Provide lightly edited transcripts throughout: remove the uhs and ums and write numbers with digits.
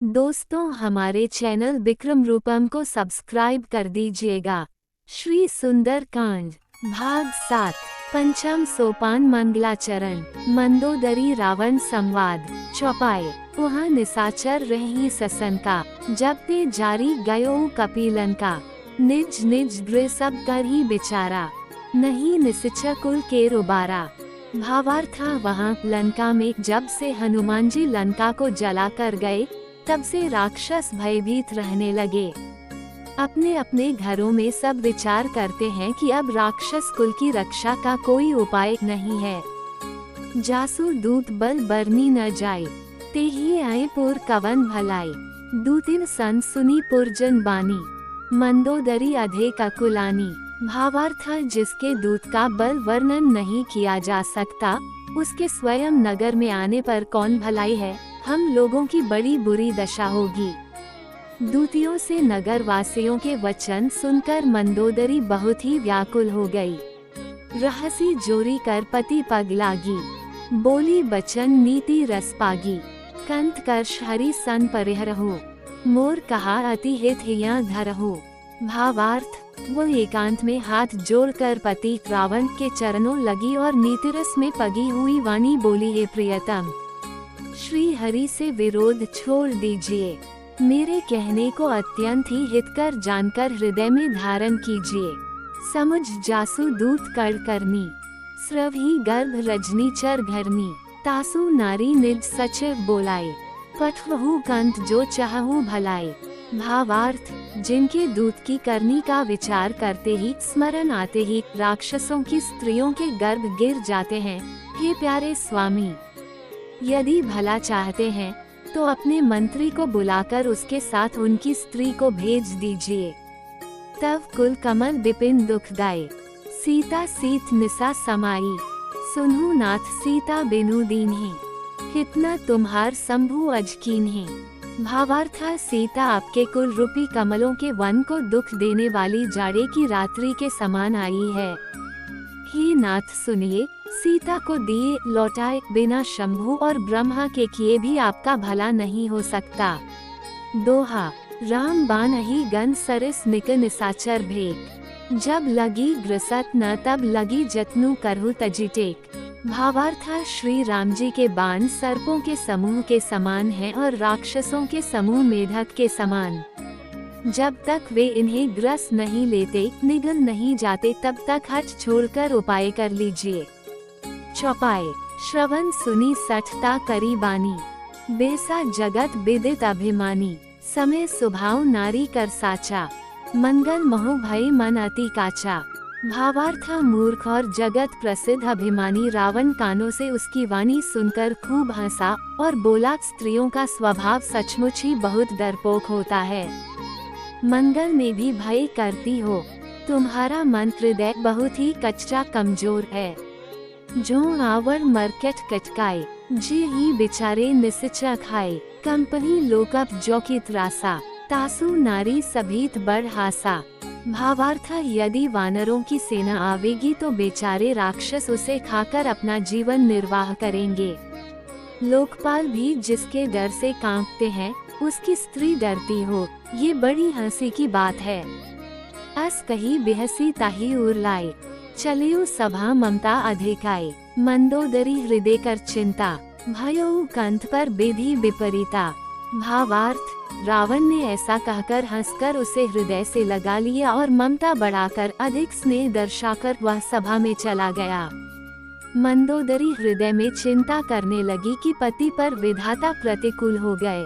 दोस्तों, हमारे चैनल विक्रम रूपम को सब्सक्राइब कर दीजिएगा। श्री सुंदर कांड भाग 7 पंचम सोपान मंगलाचरण मंदोदरी रावण संवाद चौपाए। वहाँ निशाचर रही ससन का, जब ते जारी गयो कपिलन का। निज निज गृह सब कर ही बिचारा, नहीं निश्चय कुल के रुबारा। भावार्थ वहाँ लंका में जब से हनुमान जी लंका को जला कर गए, तब से राक्षस भयभीत रहने लगे। अपने अपने घरों में सब विचार करते हैं कि अब राक्षस कुल की रक्षा का कोई उपाय नहीं है। जासु दूत बल बरनी न जाए, ते ही आए पुर कवन भलाई। दूतिन सन सुनी पुरजन बानी, मंदोदरी अधिक अकुलानी। भावार्थ जिसके दूत का बल वर्णन नहीं किया जा सकता, उसके स्वयं नगर में आने पर कौन भलाई है। हम लोगों की बड़ी बुरी दशा होगी। दूतियों से नगर वासियों के वचन सुनकर मंदोदरी बहुत ही व्याकुल हो गई। रहसी जोरी कर पति पग लागी, बोली बचन नीति रस पागी। कंत कर्ष हरि सन परिहरहु, मोर कहा अति हित हिया धरहु। भावार्थ वो एकांत में हाथ जोड़कर पति रावण के चरणों लगी और नीतिरस में पगी हुई वाणी बोली, हे प्रियतम, श्री हरि से विरोध छोड़ दीजिए। मेरे कहने को अत्यंत ही हितकर जानकर हृदय में धारण कीजिए। समुझ जासु दूत कड़ करनी, स्रवही गर्भ रजनी चर घरनी। तासु नारी निज सचिव बोलाए, पठवहु कंत जो चाहु भलाए। भावार्थ जिनके दूत की करनी का विचार करते ही स्मरण आते ही राक्षसों की स्त्रियों के गर्भ गिर जाते हैं। हे प्यारे स्वामी, यदि भला चाहते हैं तो अपने मंत्री को बुलाकर उसके साथ उनकी स्त्री को भेज दीजिए। तब कुल कमल विपिन दुखदाई, सीता सीत निसा समाई। सुनहु नाथ सीता बिनु दीन्ही, कितना तुम्हार शंभु अजकीन्ही। भावार्थ सीता आपके कुल रूपी कमलों के वन को दुख देने वाली जाड़े की रात्रि के समान आई है। हे नाथ सुनिए, सीता को दिए लौटाए बिना शंभु और ब्रह्मा के किए भी आपका भला नहीं हो सकता। दोहा राम बान ही गन सरस निक निसाचर भेक। जब लगी ग्रसत न तब लगी जतनु करहु तजी टेक। भावार्थ श्री राम जी के बाण सर्पों के समूह के समान हैं और राक्षसों के समूह मेढक के समान। जब तक वे इन्हें ग्रस नहीं लेते, निगल नहीं जाते, तब तक हठ छोड़कर उपाय कर लीजिए। चौपाए। श्रवण सुनी सठता करी बानी, बेसा जगत विदित अभिमानी। समय स्वभाव नारी कर साचा, मंगल मोह भय मन अति काचा। भावार्थ मूर्ख और जगत प्रसिद्ध अभिमानी रावण कानों से उसकी वाणी सुनकर खूब हंसा और बोला, स्त्रियों का स्वभाव सचमुच ही बहुत डरपोक होता है। मंगल में भी भय करती हो, तुम्हारा मन हृदय बहुत ही कच्चा कमजोर है। जो आवर मरकट कटकाए, जे ही बिचारे निश्चय खाए। कंपनी लोकप जो की त्रासा, तासु नारी सभीत बड़ हासा। भावार्थ यदि वानरों की सेना आवेगी तो बेचारे राक्षस उसे खाकर अपना जीवन निर्वाह करेंगे। लोकपाल भी जिसके डर से कांपते हैं, उसकी स्त्री डरती हो, ये बड़ी हंसी की बात है। अस कही बेहसी ताही उरलाए, चलियो सभा ममता अधिकाए। मंदोदरी हृदय कर चिंता, भयो कंठ पर विधि विपरीता। भावार्थ रावण ने ऐसा कहकर हंसकर उसे हृदय से लगा लिया और ममता बढ़ाकर अधिक स्नेह दर्शाकर वह सभा में चला गया। मंदोदरी हृदय में चिंता करने लगी कि पति पर विधाता प्रतिकूल हो गए।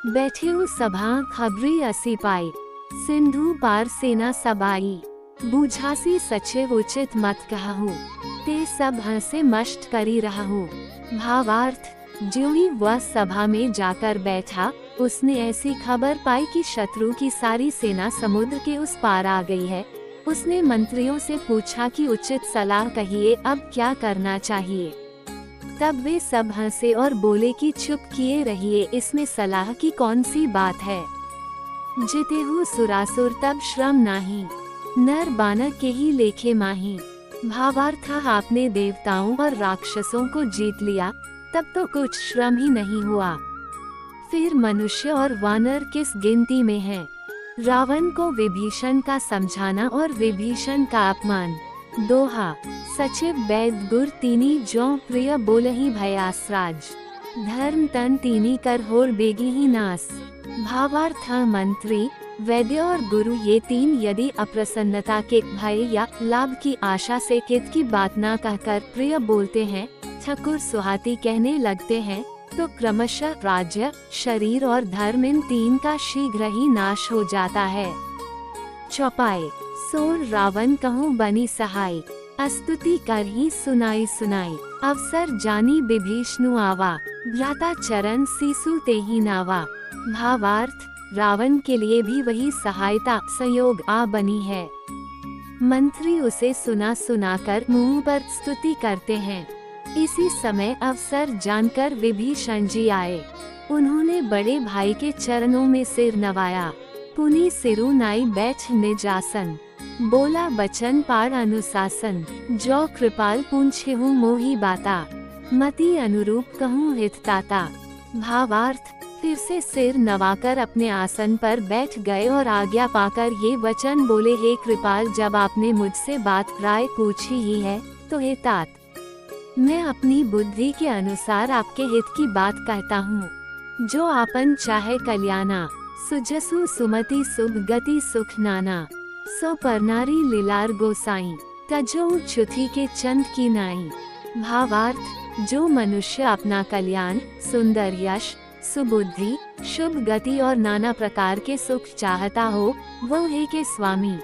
बैठे सभा खबरी असी पाई, सिंधु पार सेना सबाई। बूझासी सचिव उचित मत कहूँ, ते सब हंसे मष्ट करी रहूँ। भावार्थ ज्यों ही वह सभा में जाकर बैठा, उसने ऐसी खबर पाई कि शत्रु की सारी सेना समुद्र के उस पार आ गई है। उसने मंत्रियों से पूछा कि उचित सलाह कहिए, अब क्या करना चाहिए। तब वे सब हंसे और बोले कि चुप किए रहिए, इसमें सलाह की कौन सी बात है। जितेहु सुरासुर तब श्रम नाही, नर बानर के ही लेखे माही। भावार्थ आपने देवताओं और राक्षसों को जीत लिया, तब तो कुछ श्रम ही नहीं हुआ। फिर मनुष्य और वानर किस गिनती में हैं? रावण को विभीषण का समझाना और विभीषण का अपमान। दोहा, सचिव वैद गुर तीनी जो प्रिय बोलहि भयासराज, धर्म तन तीनी कर होर बेगी ही नास। भावार्थ, मंत्री, वैद्य और गुरु ये तीन यदि अप्रसन्नता के भय या लाभ की आशा से हित की बात न कहकर प्रिय बोलते हैं, ठकुर सुहाती कहने लगते हैं, तो क्रमशः राज्य, शरीर और धर्म इन तीन का शीघ्र ही नाश हो जाता है। चौपाई, सोर रावण कहूँ बनी सहाय, अस्तुति कर ही सुनाई सुनाई। अवसर जानी विभीषणु आवा, भ्राता चरण सीसु ते ही नावा। भावार्थ, रावण के लिए भी वही सहायता संयोग आ बनी है। मंत्री उसे सुना सुनाकर मुंह पर स्तुति करते हैं। इसी समय अवसर जानकर विभीषण जी आए। उन्होंने बड़े भाई के चरणों में सिर नवाया। पुनि सिरु नाई बैठ निज आसन, बोला बचन पार अनुशासन। जो कृपाल पूछेहु मोहि बाता, मति अनुरूप कहूँ हितताता। भावार्थ, फिर से सिर नवाकर अपने आसन पर बैठ गए और आज्ञा पाकर ये वचन बोले, हे कृपाल, जब आपने मुझसे बात राय पूछी ही है तो हे तात, मैं अपनी बुद्धि के अनुसार आपके हित की बात कहता हूँ। जो आपन चाहे कल्याणा, सुजसु सुमति शुभ गति सुख नाना। सो परनारी लीलार गोसाई, तजो च्युथी के चंद की नाई। भावार्थ, जो मनुष्य अपना कल्याण, सुंदर यश, सुबुद्धि, शुभ गति और नाना प्रकार के सुख चाहता हो, वह है के स्वामी।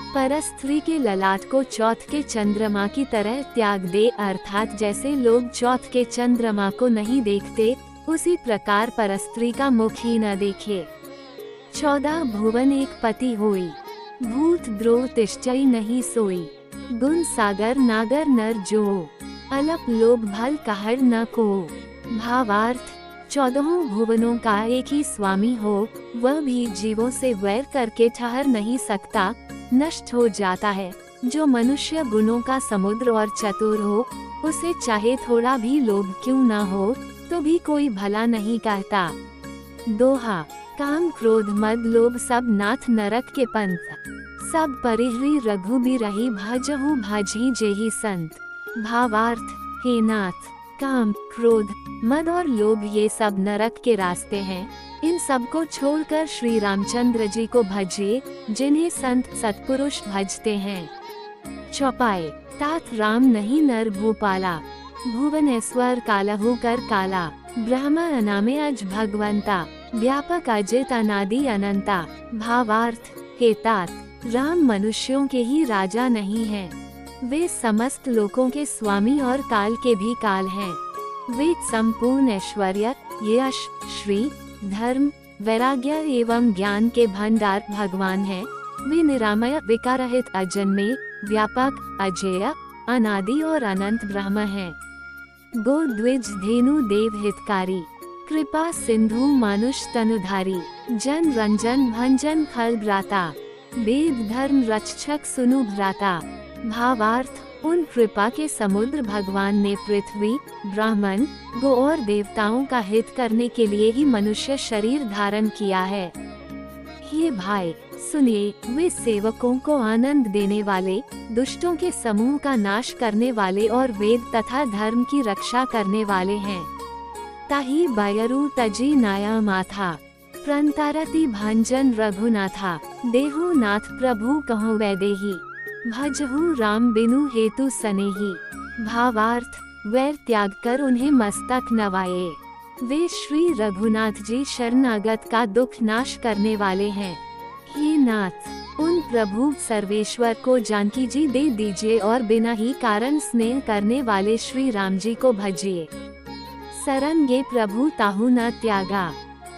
परस्त्री के ललाट को चौथ के चंद्रमा की तरह त्याग दे, अर्थात जैसे लोग चौथ के चंद्रमा को नहीं देखते, उसी प्रकार परस्त्री का मुख ही न देखे। 14 भुवन एक पति होई, भूत द्रोह तिष्ठई नहीं सोई। गुण सागर नागर नर जो, अलप लोभ भल कहर न को। भावार्थ, 14 भुवनों का एक ही स्वामी हो, वह भी जीवों से वैर करके ठहर नहीं सकता, नष्ट हो जाता है। जो मनुष्य गुणों का समुद्र और चतुर हो, उसे चाहे थोड़ा भी लोभ क्यों न हो, तो भी कोई भला नहीं कहता। दोहा, काम क्रोध मद लोभ सब नाथ नरक के पंथ, सब परिहरी रघुबीरहि भजहु भजहि जेहि संत। भावार्थ, हे नाथ, काम, क्रोध, मद और लोभ ये सब नरक के रास्ते हैं। इन सब को छोड़कर श्री रामचंद्र जी को भजिए, जिन्हें संत सत्पुरुष भजते हैं। चौपाई, तात राम नहीं नर भूपाला, भुवनेश्वर कालहु कर काला। ब्रह्म अनामे अज भगवंता, व्यापक अजित अनादि अनंता। भावार्थ, हे तात, राम मनुष्यों के ही राजा नहीं हैं, वे समस्त लोकों के स्वामी और काल के भी काल हैं। वे संपूर्ण ऐश्वर्य, यश, श्री, धर्म, वैराग्य एवं ज्ञान के भंडार भगवान हैं। वे निरामय, विकाररहित, अजन्मे, व्यापक, अजेय, अनादि और अनंत ब्रह्म हैं। गो द्विज धेनु देव हितकारी, कृपा सिंधु मानुष तनुधारी। जन रंजन भंजन खल भ्राता, वेद धर्म रक्षक सुनु भ्राता। भावार्थ, उन कृपा के समुद्र भगवान ने पृथ्वी, ब्राह्मण, गो और देवताओं का हित करने के लिए ही मनुष्य शरीर धारण किया है। ये भाई सुनिए, वे सेवकों को आनंद देने वाले, दुष्टों के समूह का नाश करने वाले और वेद तथा धर्म की रक्षा करने वाले हैं। ताहि बयरु तजी नाया माथा, प्रंतारति भंजन रघुनाथा। देहु नाथ प्रभु कहो वैदेही, भजहु राम बिनु हेतु सनेही। भावार्थ, वैर त्याग कर उन्हें मस्तक नवाए। वे श्री रघुनाथ जी शरणागत का दुख नाश करने वाले हैं। हे नाथ, उन प्रभु सर्वेश्वर को जानकी जी दे दीजिए और बिना ही कारण स्नेह करने वाले श्री राम जी को भजिए। शरण ये प्रभु ताहु न त्यागा,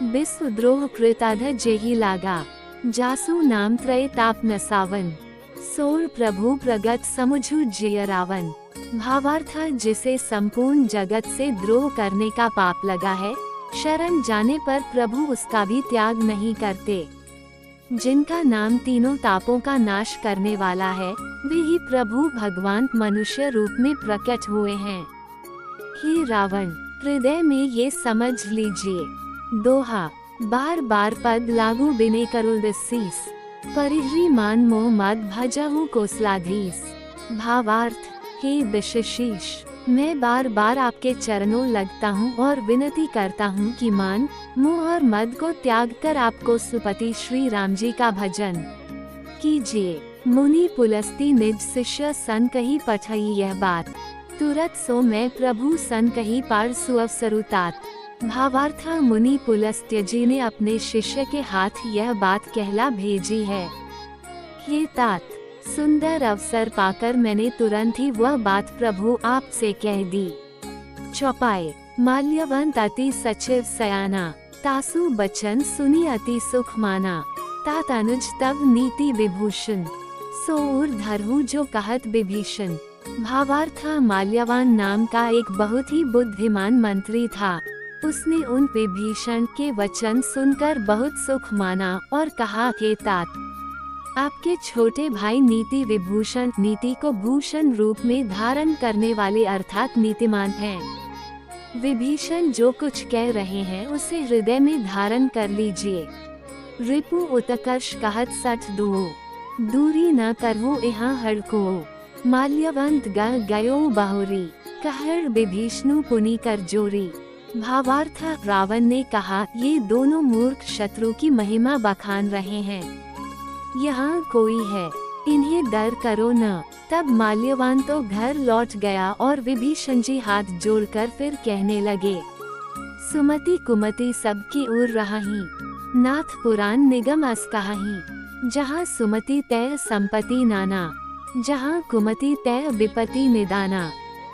विश्वद्रोह कृताध जेहि लागा। जासु नाम त्रय ताप न सावन, सोर प्रभु प्रगट समुझु जिय रावण। भावार्थ, जिसे संपूर्ण जगत से द्रोह करने का पाप लगा है, शरण जाने पर प्रभु उसका भी त्याग नहीं करते। जिनका नाम तीनों तापों का नाश करने वाला है, वे ही प्रभु भगवान मनुष्य रूप में प्रकट हुए हैं। हे रावण, हृदय में ये समझ लीजिए, दोहा बार बार पद लागू बिने करुल दिसीस, परिहरी मान मोह मद भजहु कोसलाधीस। भावार्थ, हे दशशीष, मैं बार बार आपके चरणों लगता हूँ और विनती करता हूँ कि मान, मोह और मद को त्याग कर आपको सुपति श्री राम जी का भजन कीजिए। मुनि पुलस्ती निज शिष्य सन कही पठई यह बात, तुरत सो मैं प्रभु सन कही पार सुअवसरुतात। भावार्थ, मुनि पुलस्त्य जी ने अपने शिष्य के हाथ यह बात कहला भेजी है। हे तात, सुंदर अवसर पाकर मैंने तुरंत ही वह बात प्रभु आपसे कह दी। चौपाई, माल्यवंत अति सचिव सयाना, तासु बचन सुनी अति सुख माना। तात अनुज तव नीति विभूषण, सो धरहु जो कहत विभीषण। भावार्थ, माल्यवान नाम का एक बहुत ही बुद्धिमान मंत्री था। उसने उन विभीषण के वचन सुनकर बहुत सुख माना और कहा, हे तात, आपके छोटे भाई नीति विभूषण नीति को भूषण रूप में धारण करने वाले अर्थात नीतिमान हैं। विभीषण जो कुछ कह रहे हैं उसे हृदय में धारण कर लीजिए। रिपु उत्कर्ष कहत सठ दुओ, दूरी न करहु यहाँ हड़को। माल्यवंत गह गयो बहुरी, कहर विभीषणु पुनि कर जोरी। भावार्थ, रावण ने कहा, ये दोनों मूर्ख शत्रु की महिमा बखान रहे हैं। यहाँ कोई है, इन्हें डर करो न। तब माल्यवान तो घर लौट गया और विभीषण जी हाथ जोड़कर फिर कहने लगे, सुमति कुमति सबकी उर रहाही, नाथ पुराण निगम अस कहाही। जहाँ सुमति तय संपत्ति नाना, जहाँ कुमति तय विपत्ति निदाना।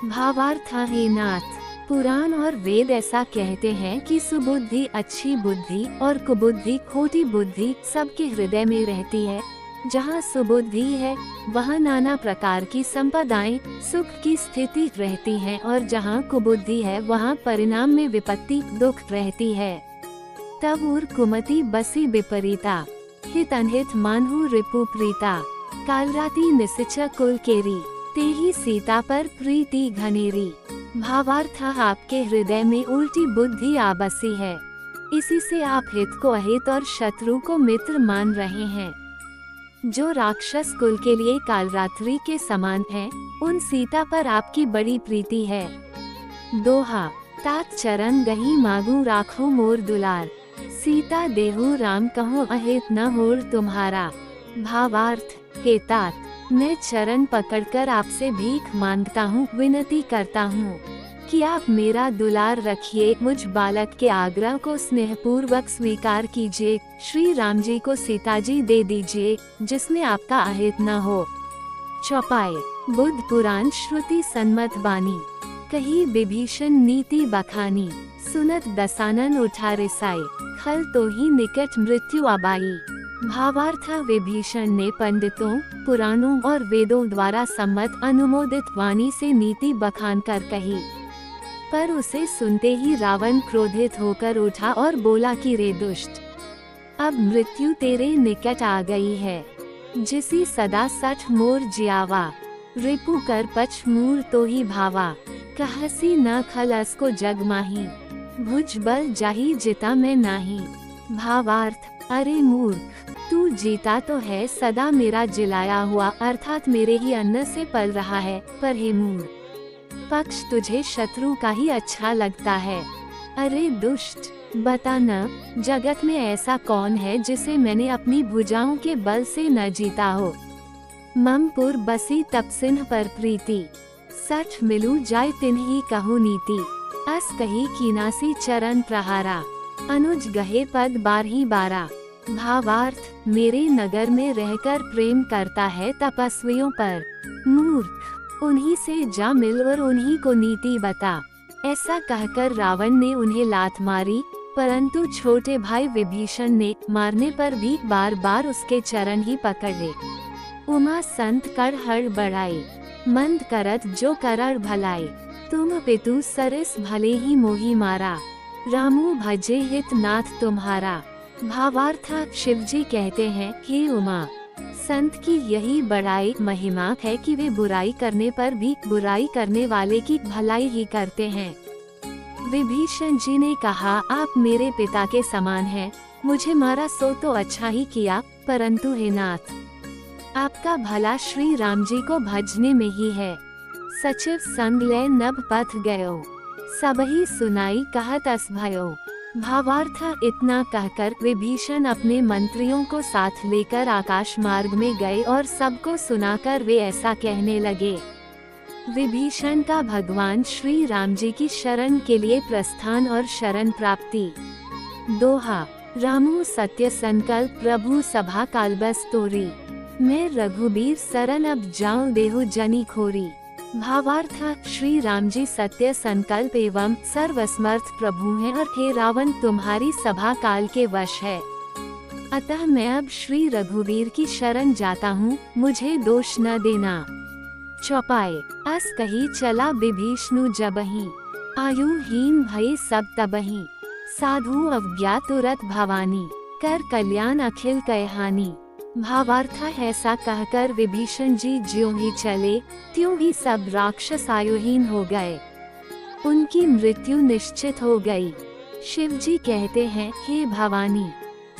भावार्थ, हे नाथ, पुराण और वेद ऐसा कहते हैं कि सुबुद्धि अच्छी बुद्धि और कुबुद्धि खोटी बुद्धि सबके हृदय में रहती है। जहाँ सुबुद्धि है वहाँ नाना प्रकार की संपदाएं सुख की स्थिति रहती हैं और जहाँ कुबुद्धि है वहाँ परिणाम में विपत्ति दुख रहती है। तब उर कुमति बसी विपरीता, हित अनहित मानहु रिपु प्रीता। कालराति निसिच कुल केरी, तेही सीता पर प्रीति घनेरी। भावार्थ, आपके हृदय में उल्टी बुद्धि आ बसी है, इसी से आप हित को अहित और शत्रु को मित्र मान रहे हैं। जो राक्षस कुल के लिए कालरात्रि के समान है, उन सीता पर आपकी बड़ी प्रीति है। दोहा तात चरण गही मागू राखो मोर दुलार, सीता देहु राम कहो अहित न होर तुम्हारा। भावार्थ, हे तात, मैं चरण पकड़कर आपसे भीख मांगता हूँ, विनती करता हूँ कि आप मेरा दुलार रखिए, मुझ बालक के आग्रह को स्नेहपूर्वक स्वीकार कीजिए। श्री राम जी को सीता जी दे दीजिए, जिसमें आपका अहित न हो। चौपाई, बुद्ध पुराण श्रुति सन्मत बानी, कही विभीषण नीति बखानी। सुनत दसानन उठा रिसाई, खल तो ही निकट मृत्यु आबाई। भावार्थ, विभीषण ने पंडितों पुराणों और वेदों द्वारा सम्मत अनुमोदित वाणी से नीति बखान कर कही, पर उसे सुनते ही रावण क्रोधित होकर उठा और बोला कि रे दुष्ट, अब मृत्यु तेरे निकट आ गई है, जिसी सदा सठ मोर जियावा। रिपु कर पछ मूर तो ही भावा, कहसी न खलस को जग माही, भुज बल जाही जिता मैं नाही। भावार्थ, अरे मूर्ख, तू जीता तो है सदा मेरा जिलाया हुआ अर्थात मेरे ही अन्न से पल रहा है, पर हे मूर्ख, पक्ष तुझे शत्रु का ही अच्छा लगता है। अरे दुष्ट, बता न, जगत में ऐसा कौन है जिसे मैंने अपनी भुजाओं के बल से न जीता हो। ममपुर बसी तपसिन्ह पर प्रीति, सठ मिलू जाय तिन्ही कहु नीति। अस कही कीनासी चरण प्रहारा, अनुज गहे पद बारही बारा। भावार्थ, मेरे नगर में रहकर प्रेम करता है तपस्वियों पर। मूर्ख, उन्हीं से जा मिल और उन्हीं को नीति बता। ऐसा कहकर रावण ने उन्हें लात मारी, परंतु छोटे भाई विभीषण ने मारने पर भी बार बार उसके चरण ही पकड़े। उमा संत कर हड़ बढ़ाई, मंद करत जो करड़ भलाई। तुम पितु सरस भले ही मोही मारा, रामू भजे हित नाथ तुम्हारा। भावार्थ, शिवजी कहते हैं, हे उमा, संत की यही बड़ाई महिमा है कि वे बुराई करने पर भी बुराई करने वाले की भलाई ही करते हैं। विभीषण जी ने कहा, आप मेरे पिता के समान हैं, मुझे मारा सो तो अच्छा ही किया, परंतु हे नाथ, आपका भला श्री राम जी को भजने में ही है। सचिव संग ले नभ पथ गयो, सबही सुनाई कहत अस भयो। भावार्थ, इतना कहकर विभीषण अपने मंत्रियों को साथ लेकर आकाश मार्ग में गए और सबको सुनाकर वे ऐसा कहने लगे। विभीषण का भगवान श्री राम जी की शरण के लिए प्रस्थान और शरण प्राप्ति। दोहा, रामू सत्य संकल्प प्रभु सभा काल बस तोरी, मैं रघुबीर सरन अब जाऊं देहु जनी खोरी। भावार्थ, श्री राम जी सत्य संकल्प एवं सर्वसमर्थ प्रभु हैं और हे रावण तुम्हारी सभा काल के वश है, अतः मैं अब श्री रघुवीर की शरण जाता हूँ, मुझे दोष न देना। चौपाई, अस कही चला विभीषणु जबहि, आयुहीन भई सब तबहि, साधु अवज्ञा तुरत भवानी, कर कल्याण अखिल कयहानी। भावार्थ, ऐसा कहकर विभीषण जी ज्यों ही चले त्यों ही सब राक्षस आयुहीन हो गए, उनकी मृत्यु निश्चित हो गई। शिव जी कहते हैं, हे भवानी,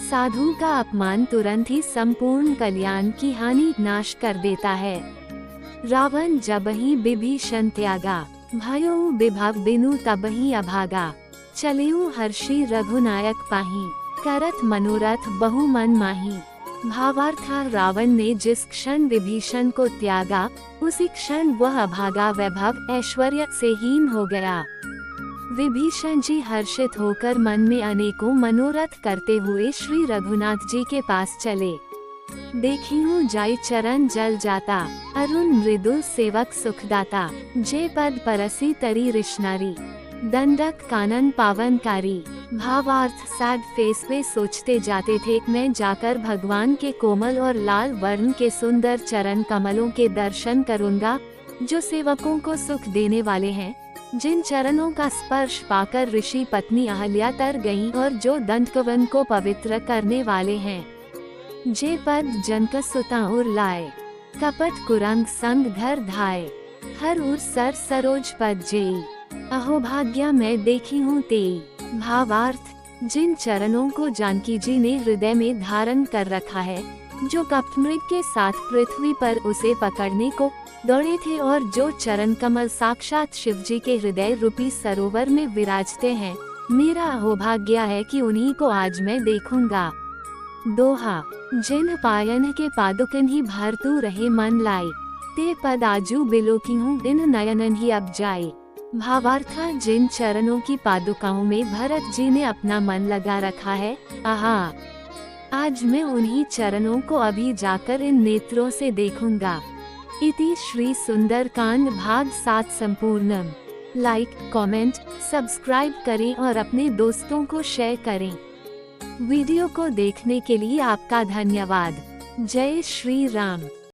साधु का अपमान तुरंत ही संपूर्ण कल्याण की हानि नाश कर देता है। रावण जबहि विभीषण त्यागा, भयो विभव बिनु तबहि अभागा, चलेऊ हर्षि रघुनायक पाही, करत मनोरथ बहु मन माही। भावार्थ, रावण ने जिस क्षण विभीषण को त्यागा उसी क्षण वह अभागा वैभव ऐश्वर्य से हीन हो गया। विभीषण जी हर्षित होकर मन में अनेकों मनोरथ करते हुए श्री रघुनाथ जी के पास चले। देखियो जाई चरण जल जाता, अरुण मृदुल सेवक सुखदाता, जे पद परसी तरी रिश्नारी, दंडक कानन पावनकारी। भावार्थ, सैड फेस वे सोचते जाते थे, मैं जाकर भगवान के कोमल और लाल वर्ण के सुंदर चरण कमलों के दर्शन करूंगा, जो सेवकों को सुख देने वाले हैं, जिन चरणों का स्पर्श पाकर ऋषि पत्नी अहल्या तर गईं और जो दंडकवन को पवित्र करने वाले हैं। जे पद जनक सुता उर लाए, कपट कुरंग संग घर धाए, हर उर सर सरोज पद जेई, अहो भाग्या मैं देखी हूँ तेई। भावार्थ, जिन चरणों को जानकी जी ने हृदय में धारण कर रखा है, जो कपटमृग के साथ पृथ्वी पर उसे पकड़ने को दौड़े थे और जो चरण कमल साक्षात शिव जी के हृदय रूपी सरोवर में विराजते हैं, मेरा अहोभाग्य है कि उन्हीं को आज मैं देखूंगा। दोहा, जिन पायन के पादुकन ही भरतू रहे मन लाई, ते पद आजू बिलोकी हूँ इन नयनन ही अब जाए। भावार्थ, जिन चरणों की पादुकाओं में भरत जी ने अपना मन लगा रखा है, आहा, आज मैं उन्हीं चरणों को अभी जाकर इन नेत्रों से देखूंगा। इति श्री सुंदरकांड भाग 7 संपूर्णम। लाइक, कमेंट, सब्सक्राइब करें और अपने दोस्तों को शेयर करें। वीडियो को देखने के लिए आपका धन्यवाद। जय श्री राम।